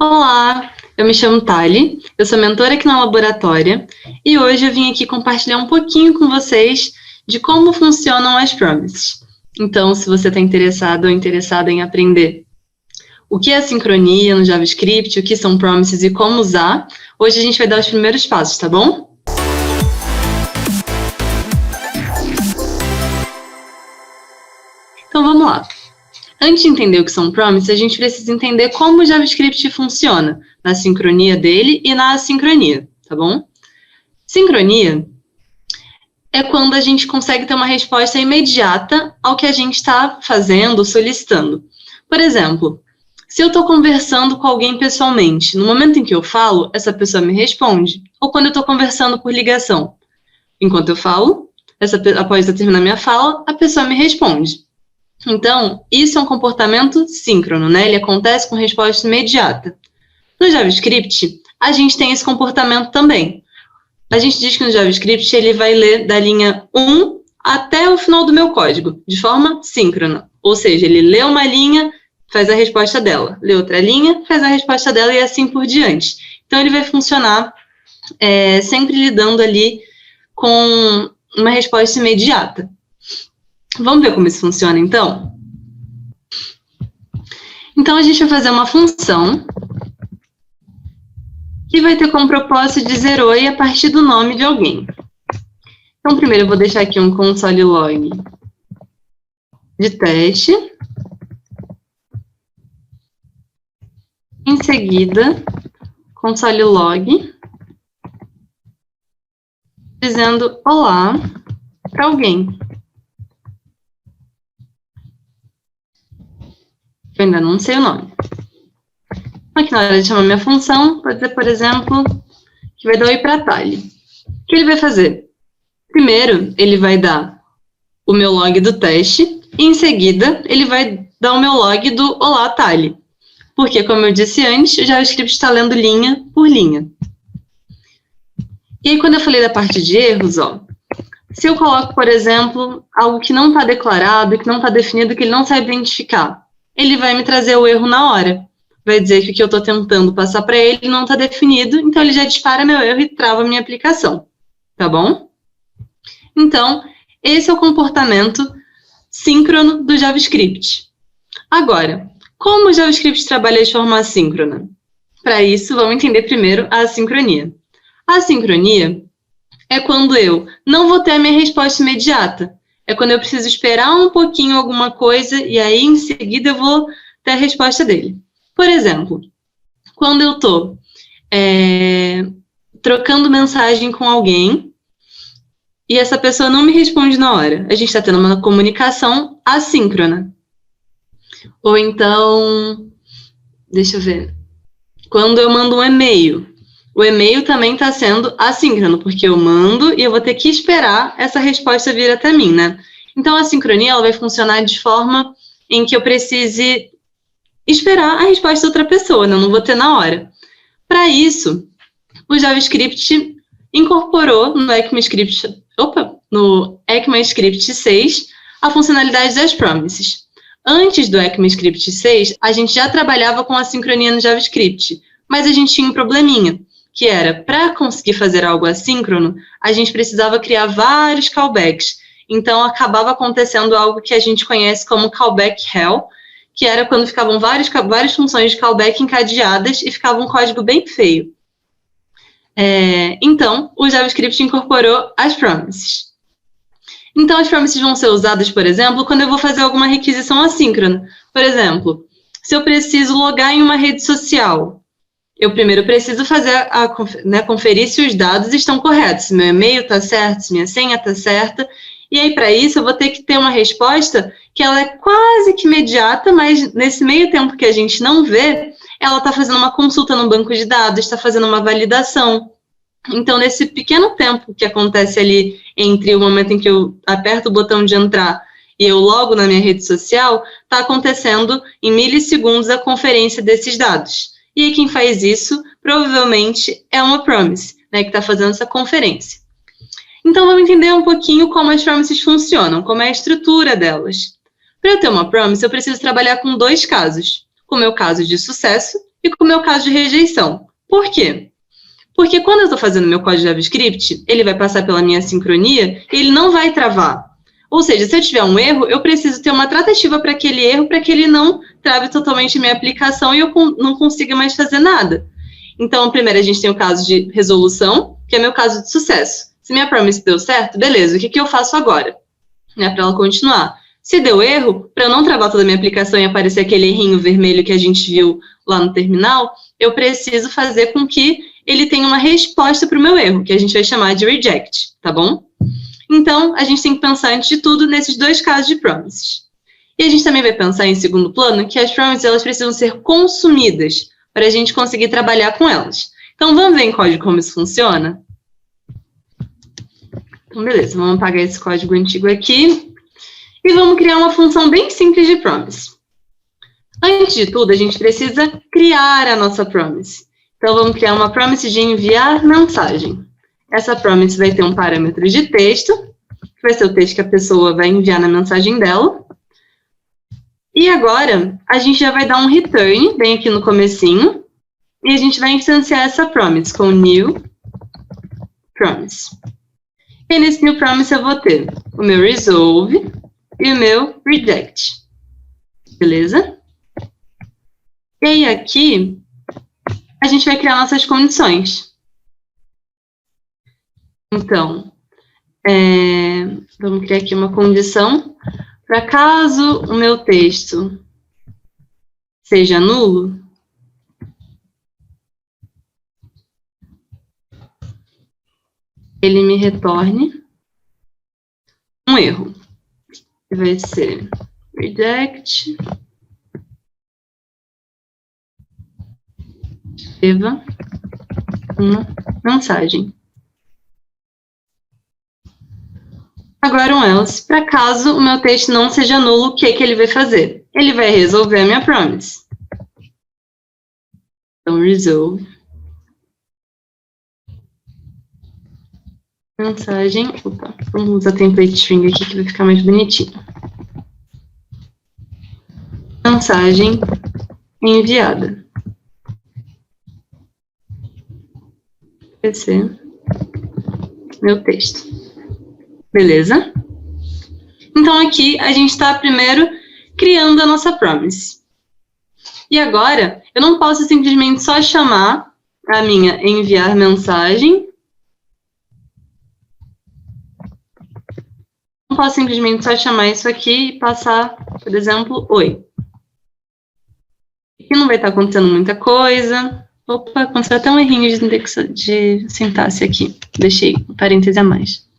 Olá, eu me chamo Thali, eu sou mentora aqui na Laboratória e hoje eu vim aqui compartilhar um pouquinho com vocês de como funcionam as promises. Então, se você está interessado ou interessada em aprender o que é sincronia no JavaScript, o que são promises e como usar, hoje a gente vai dar os primeiros passos, tá bom? Então vamos lá. Antes de entender o que são promises, a gente precisa entender como o JavaScript funciona, na sincronia dele e na assincronia, tá bom? Sincronia é quando a gente consegue ter uma resposta imediata ao que a gente está fazendo, solicitando. Por exemplo, se eu estou conversando com alguém pessoalmente, no momento em que eu falo, essa pessoa me responde. Ou quando eu estou conversando por ligação. Enquanto eu falo, após eu terminar minha fala, a pessoa me responde. Então, isso é um comportamento síncrono, né? Ele acontece com resposta imediata. No JavaScript, a gente tem esse comportamento também. A gente diz que no JavaScript ele vai ler da linha 1 até o final do meu código, de forma síncrona. Ou seja, ele lê uma linha, faz a resposta dela. Lê outra linha, faz a resposta dela e assim por diante. Então, ele vai funcionar sempre lidando ali com uma resposta imediata. Vamos ver como isso funciona, então? Então, a gente vai fazer uma função que vai ter como propósito dizer oi a partir do nome de alguém. Então, primeiro eu vou deixar aqui um console log de teste. Em seguida, console log dizendo olá para alguém. Eu ainda não sei o nome. Aqui na hora de chamar minha função, pode dizer, por exemplo, que vai dar oi para a Thali. O que ele vai fazer? Primeiro, ele vai dar o meu log do teste, e em seguida, ele vai dar o meu log do olá, Thali. Porque, como eu disse antes, o JavaScript está lendo linha por linha. E aí, quando eu falei da parte de erros, se eu coloco, por exemplo, algo que não está declarado, que não está definido, que ele não sabe identificar, ele vai me trazer o erro na hora. Vai dizer que o que eu estou tentando passar para ele não está definido, então ele já dispara meu erro e trava a minha aplicação. Tá bom? Então, esse é o comportamento síncrono do JavaScript. Agora, como o JavaScript trabalha de forma assíncrona? Para isso, vamos entender primeiro a assincronia. A assincronia é quando eu não vou ter a minha resposta imediata. É quando eu preciso esperar um pouquinho alguma coisa e aí, em seguida, eu vou ter a resposta dele. Por exemplo, quando eu estou trocando mensagem com alguém e essa pessoa não me responde na hora, a gente está tendo uma comunicação assíncrona. Ou então, deixa eu ver, quando eu mando um e-mail, o e-mail também está sendo assíncrono, porque eu mando e eu vou ter que esperar essa resposta vir até mim, né? Então, a sincronia ela vai funcionar de forma em que eu precise esperar a resposta da outra pessoa, né? Eu não vou ter na hora. Para isso, o JavaScript incorporou no ECMAScript 6 a funcionalidade das promises. Antes do ECMAScript 6, a gente já trabalhava com a sincronia no JavaScript, mas a gente tinha um probleminha, que era, para conseguir fazer algo assíncrono, a gente precisava criar vários callbacks. Então, acabava acontecendo algo que a gente conhece como callback hell, que era quando ficavam várias funções de callback encadeadas e ficava um código bem feio. Então, o JavaScript incorporou as promises. Então, as promises vão ser usadas, por exemplo, quando eu vou fazer alguma requisição assíncrona. Por exemplo, se eu preciso logar em uma rede social, eu primeiro preciso fazer conferir se os dados estão corretos, se meu e-mail está certo, se minha senha está certa. E aí, para isso, eu vou ter que ter uma resposta que ela é quase que imediata, mas nesse meio tempo que a gente não vê, ela está fazendo uma consulta no banco de dados, está fazendo uma validação. Então, nesse pequeno tempo que acontece ali entre o momento em que eu aperto o botão de entrar e eu logo na minha rede social, está acontecendo em milissegundos a conferência desses dados. E aí, quem faz isso, provavelmente, é uma promise, né, que está fazendo essa conferência. Então, vamos entender um pouquinho como as promises funcionam, como é a estrutura delas. Para eu ter uma promise, eu preciso trabalhar com dois casos. Com o meu caso de sucesso e com o meu caso de rejeição. Por quê? Porque quando eu estou fazendo meu código de JavaScript, ele vai passar pela minha sincronia e ele não vai travar. Ou seja, se eu tiver um erro, eu preciso ter uma tratativa para aquele erro, para que ele não trave totalmente a minha aplicação e eu não consiga mais fazer nada. Então, primeiro a gente tem o caso de resolução, que é meu caso de sucesso. Se minha promise deu certo, beleza, o que eu faço agora? Para ela continuar. Se deu erro, para eu não travar toda a minha aplicação e aparecer aquele errinho vermelho que a gente viu lá no terminal, eu preciso fazer com que ele tenha uma resposta para o meu erro, que a gente vai chamar de reject, tá bom? Então, a gente tem que pensar, antes de tudo, nesses dois casos de promises. E a gente também vai pensar, em segundo plano, que as promises elas precisam ser consumidas para a gente conseguir trabalhar com elas. Então, vamos ver em código como isso funciona? Então, beleza, vamos apagar esse código antigo aqui e vamos criar uma função bem simples de promise. Antes de tudo, a gente precisa criar a nossa promise. Então, vamos criar uma promise de enviar mensagem. Essa promise vai ter um parâmetro de texto, que vai ser o texto que a pessoa vai enviar na mensagem dela. E agora, a gente já vai dar um return, bem aqui no comecinho, e a gente vai instanciar essa promise com new promise. E nesse new promise eu vou ter o meu resolve e o meu reject. Beleza? E aí aqui, a gente vai criar nossas condições. Então, vamos criar aqui uma condição para caso o meu texto seja nulo, ele me retorne um erro. Que vai ser reject, escreva uma mensagem. Agora um else, para caso o meu texto não seja nulo, o que ele vai fazer? Ele vai resolver a minha promise. Então, resolve. Mensagem, vamos usar template string aqui que vai ficar mais bonitinho. Mensagem enviada. Vai ser meu texto. Beleza? Então, aqui, a gente está primeiro criando a nossa promise. E agora, eu não posso simplesmente só chamar a minha enviar mensagem. Não posso simplesmente só chamar isso aqui e passar, por exemplo, oi. Aqui não vai estar acontecendo muita coisa. Opa, aconteceu até um errinho de sintaxe aqui. Deixei um parêntese a mais.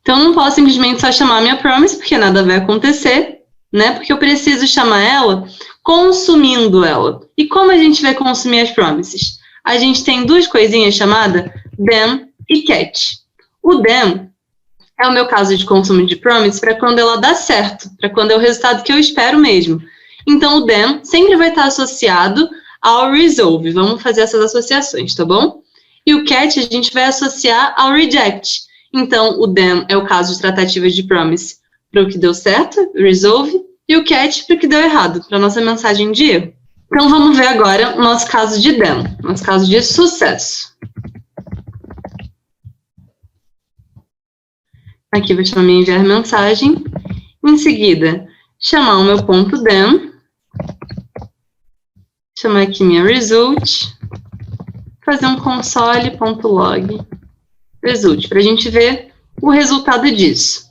Então, eu não posso simplesmente só chamar a minha promise, porque nada vai acontecer, né? Porque eu preciso chamar ela consumindo ela. E como a gente vai consumir as promises? A gente tem duas coisinhas chamadas then e catch. O then é o meu caso de consumo de promise para quando ela dá certo, para quando é o resultado que eu espero mesmo. Então, o then sempre vai estar associado ao resolve. Vamos fazer essas associações, tá bom? E o catch a gente vai associar ao reject. Então, o then é o caso de tratativas de promise para o que deu certo, resolve, e o catch para o que deu errado, para a nossa mensagem de erro. Então, vamos ver agora o nosso caso de then, nosso caso de sucesso. Aqui vou chamar minha enviar mensagem. Em seguida, chamar o meu ponto then. Chamar aqui minha result. Fazer um console.log result, para a gente ver o resultado disso.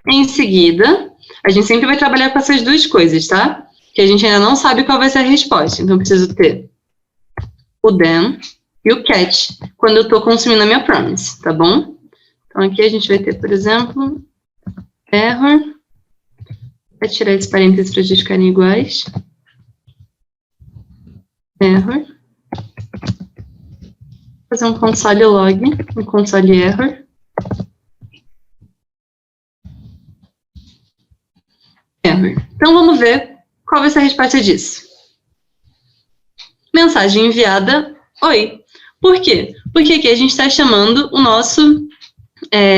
Em seguida, a gente sempre vai trabalhar com essas duas coisas, tá? Que a gente ainda não sabe qual vai ser a resposta. Então, eu preciso ter o then e o catch quando eu estou consumindo a minha promise, tá bom? Então, aqui a gente vai ter, por exemplo, error. Vou tirar esses parênteses para eles ficarem iguais. Error. Fazer um console log, um console error. Error. Então, vamos ver qual vai ser a resposta disso. Mensagem enviada, oi. Por quê? Porque aqui a gente está chamando o nosso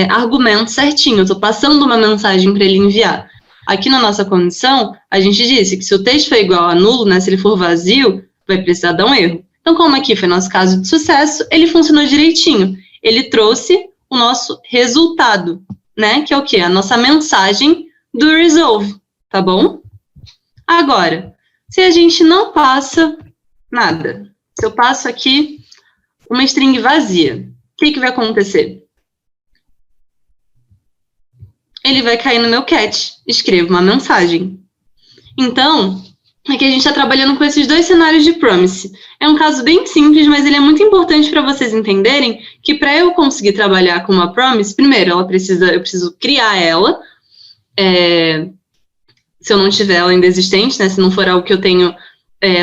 argumento certinho. Eu estou passando uma mensagem para ele enviar. Aqui na nossa condição, a gente disse que se o texto for igual a nulo, né, se ele for vazio, vai precisar dar um erro. Então, como aqui foi nosso caso de sucesso, ele funcionou direitinho. Ele trouxe o nosso resultado, né? Que é o quê? A nossa mensagem do resolve, tá bom? Agora, se a gente não passa nada, se eu passo aqui uma string vazia, o que vai acontecer? Ele vai cair no meu catch, escrevo uma mensagem. Então, aqui a gente está trabalhando com esses dois cenários de promise. É um caso bem simples, mas ele é muito importante para vocês entenderem que para eu conseguir trabalhar com uma promise, primeiro, eu preciso criar ela, se eu não tiver ela ainda existente, né, se não for algo que eu tenho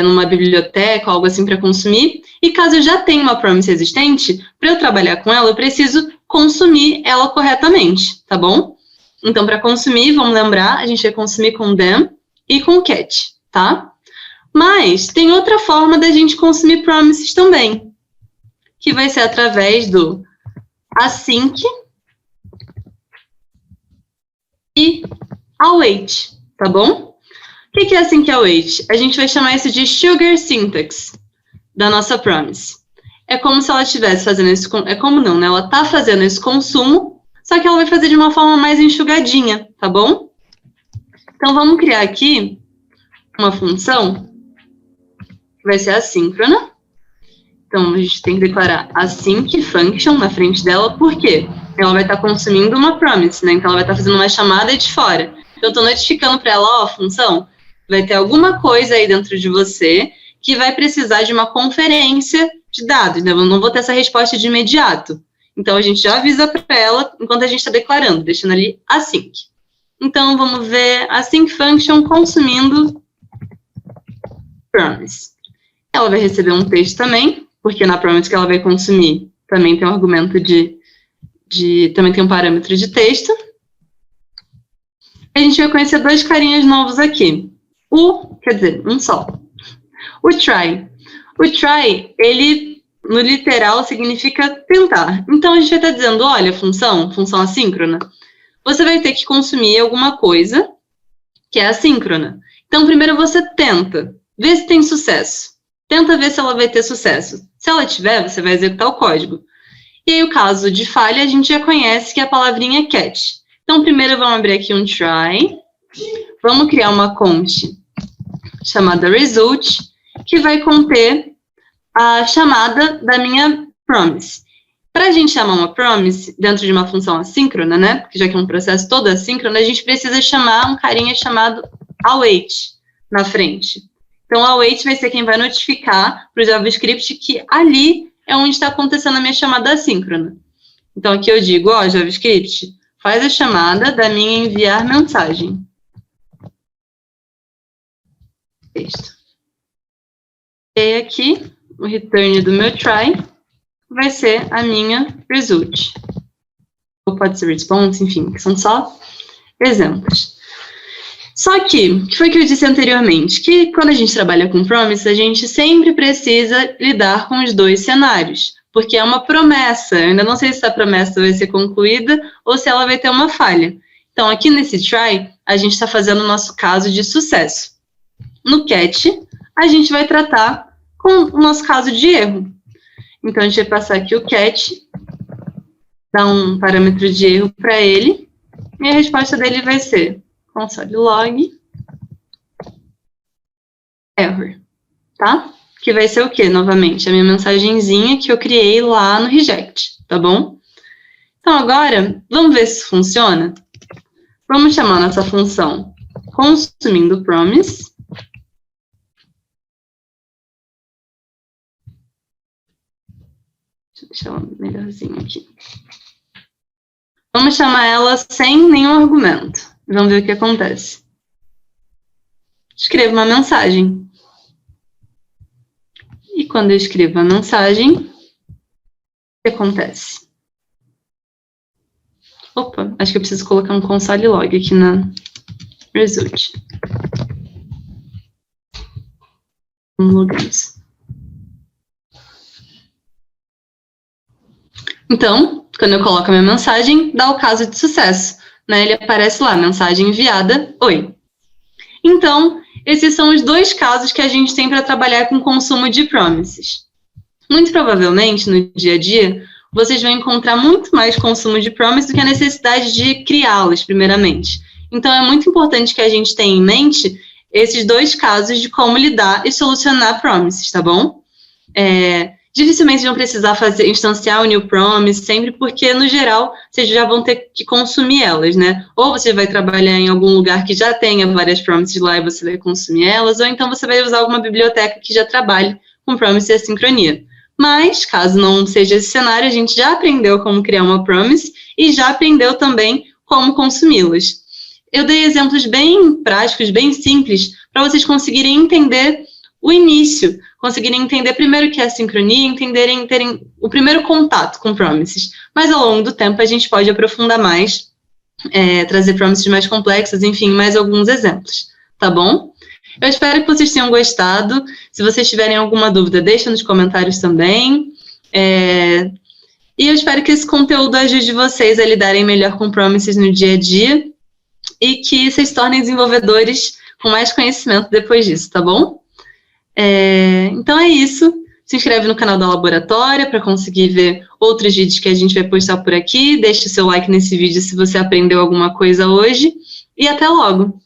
numa biblioteca, algo assim para consumir, e caso eu já tenha uma promise existente, para eu trabalhar com ela, eu preciso consumir ela corretamente, tá bom? Então, para consumir, vamos lembrar, a gente vai consumir com them e com catch, tá? Mas tem outra forma da gente consumir promises também, que vai ser através do async e await, tá bom? O que é async e await? A gente vai chamar isso de sugar syntax da nossa promise. É como se ela estivesse fazendo esse... É como não, né? Ela está fazendo esse consumo, só que ela vai fazer de uma forma mais enxugadinha, tá bom? Então, vamos criar aqui uma função que vai ser assíncrona. Então, a gente tem que declarar async function na frente dela, por quê? Ela vai estar consumindo uma promise, né? Então, ela vai estar fazendo uma chamada de fora. Então, eu estou notificando para ela, ó, função, vai ter alguma coisa aí dentro de você que vai precisar de uma conferência de dados, né? Eu não vou ter essa resposta de imediato. Então, a gente já avisa para ela enquanto a gente está declarando, deixando ali async. Então, vamos ver async function consumindo promise. Ela vai receber um texto também, porque na promise que ela vai consumir também tem um argumento também tem um parâmetro de texto. A gente vai conhecer dois carinhas novos aqui. Quer dizer, um só. O try. O try, ele, no literal, significa tentar. Então, a gente vai estar dizendo, olha, função assíncrona, você vai ter que consumir alguma coisa que é assíncrona. Então, primeiro você tenta, vê se tem sucesso. Tenta ver se ela vai ter sucesso. Se ela tiver, você vai executar o código. E aí, o caso de falha, a gente já conhece que é a palavrinha catch. Então, primeiro vamos abrir aqui um try. Vamos criar uma const chamada result, que vai conter a chamada da minha promise. Para a gente chamar uma promise dentro de uma função assíncrona, né? Porque já que é um processo todo assíncrono, a gente precisa chamar um carinha chamado await na frente. Então, o await vai ser quem vai notificar para o JavaScript que ali é onde está acontecendo a minha chamada assíncrona. Então, aqui eu digo, ó, JavaScript, faz a chamada da minha enviar mensagem. Texto. E aqui, o return do meu try vai ser a minha result. Ou pode ser response, enfim, que são só exemplos. Só que, o que foi que eu disse anteriormente? Que quando a gente trabalha com promise, a gente sempre precisa lidar com os dois cenários. Porque é uma promessa. Eu ainda não sei se essa promessa vai ser concluída ou se ela vai ter uma falha. Então, aqui nesse try, a gente está fazendo o nosso caso de sucesso. No catch, a gente vai tratar com o nosso caso de erro. Então, a gente vai passar aqui o catch, dar um parâmetro de erro para ele, e a resposta dele vai ser console log error, tá? Que vai ser o quê, novamente? A minha mensagenzinha que eu criei lá no reject, tá bom? Então, agora, vamos ver se funciona? Vamos chamar nossa função consumindo promise. Deixa eu deixar ela melhorzinho aqui. Vamos chamar ela sem nenhum argumento. Vamos ver o que acontece. Escrevo uma mensagem. E quando eu escrevo a mensagem, o que acontece? Opa, acho que eu preciso colocar um console log aqui na result. Logamos. Então, quando eu coloco a minha mensagem, dá o caso de sucesso, né? Ele aparece lá, mensagem enviada, oi. Então, esses são os dois casos que a gente tem para trabalhar com consumo de promises. Muito provavelmente, no dia a dia, vocês vão encontrar muito mais consumo de promises do que a necessidade de criá-las, primeiramente. Então, é muito importante que a gente tenha em mente esses dois casos de como lidar e solucionar promises, tá bom? Dificilmente vão precisar instanciar o new promise, sempre porque, no geral, vocês já vão ter que consumir elas, né? Ou você vai trabalhar em algum lugar que já tenha várias promises lá e você vai consumir elas, ou então você vai usar alguma biblioteca que já trabalhe com promise e assincronia. Mas, caso não seja esse cenário, a gente já aprendeu como criar uma promise e já aprendeu também como consumi-las. Eu dei exemplos bem práticos, bem simples, para vocês conseguirem entender o início, conseguirem entender primeiro o que é sincronia, terem o primeiro contato com promises. Mas ao longo do tempo a gente pode aprofundar mais, trazer promises mais complexas, enfim, mais alguns exemplos, tá bom? Eu espero que vocês tenham gostado. Se vocês tiverem alguma dúvida, deixa nos comentários também. E eu espero que esse conteúdo ajude vocês a lidarem melhor com promises no dia a dia e que vocês se tornem desenvolvedores com mais conhecimento depois disso, tá bom? Então é isso. Se inscreve no canal da Laboratória para conseguir ver outros vídeos que a gente vai postar por aqui. Deixe o seu like nesse vídeo se você aprendeu alguma coisa hoje. E até logo!